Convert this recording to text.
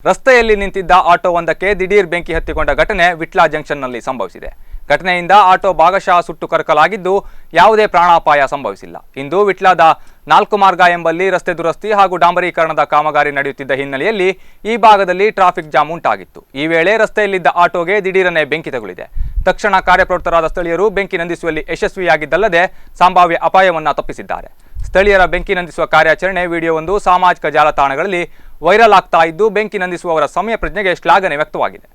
ರಸ್ತೆಯಲ್ಲಿ ನಿಂತಿದ್ದ ಆಟೋವೊಂದಕ್ಕೆ ದಿಢೀರ್ ಬೆಂಕಿ ಹತ್ತಿಕೊಂಡ ಘಟನೆ ವಿಟ್ಲ ಜಂಕ್ಷನ್ನಲ್ಲಿ ಸಂಭವಿಸಿದೆ. ಘಟನೆಯಿಂದ ಆಟೋ ಭಾಗಶಃ ಸುಟ್ಟು ಕರಕಲಾಗಿದ್ದು ಯಾವುದೇ ಪ್ರಾಣಾಪಾಯ ಸಂಭವಿಸಿಲ್ಲ. ಇಂದು ವಿಟ್ಲದ 4 ಮಾರ್ಗ ಎಂಬಲ್ಲಿ ರಸ್ತೆ ದುರಸ್ತಿ ಹಾಗೂ ಡಾಂಬರೀಕರಣದ ಕಾಮಗಾರಿ ನಡೆಯುತ್ತಿದ್ದ ಹಿನ್ನೆಲೆಯಲ್ಲಿ ಈ ಭಾಗದಲ್ಲಿ ಟ್ರಾಫಿಕ್ ಜಾಮ್ ಉಂಟಾಗಿತ್ತು. ಈ ವೇಳೆ ರಸ್ತೆಯಲ್ಲಿದ್ದ ಆಟೋಗೆ ದಿಢೀರನೆ ಬೆಂಕಿ ತಗುಲಿದೆ. ತಕ್ಷಣ ಕಾರ್ಯಪ್ರವೃತ್ತರಾದ ಸ್ಥಳೀಯರು ಬೆಂಕಿ ನಂದಿಸುವಲ್ಲಿ ಯಶಸ್ವಿಯಾಗಿದ್ದಲ್ಲದೆ ಸಂಭಾವ್ಯ ಅಪಾಯವನ್ನು ತಪ್ಪಿಸಿದ್ದಾರೆ. ಸ್ಥಳೀಯರ ಬೆಂಕಿ ನಂದಿಸುವ ಕಾರ್ಯಾಚರಣೆ ವಿಡಿಯೋವೊಂದು ಸಾಮಾಜಿಕ ಜಾಲತಾಣಗಳಲ್ಲಿ ವೈರಲ್ ಆಗ್ತಾ ಇದ್ದು ಬೆಂಕಿ ನಂದಿಸುವವರ ಸಮಯ ಪ್ರಜ್ಞೆಗೆ ಶ್ಲಾಘನೆ ವ್ಯಕ್ತವಾಗಿದೆ.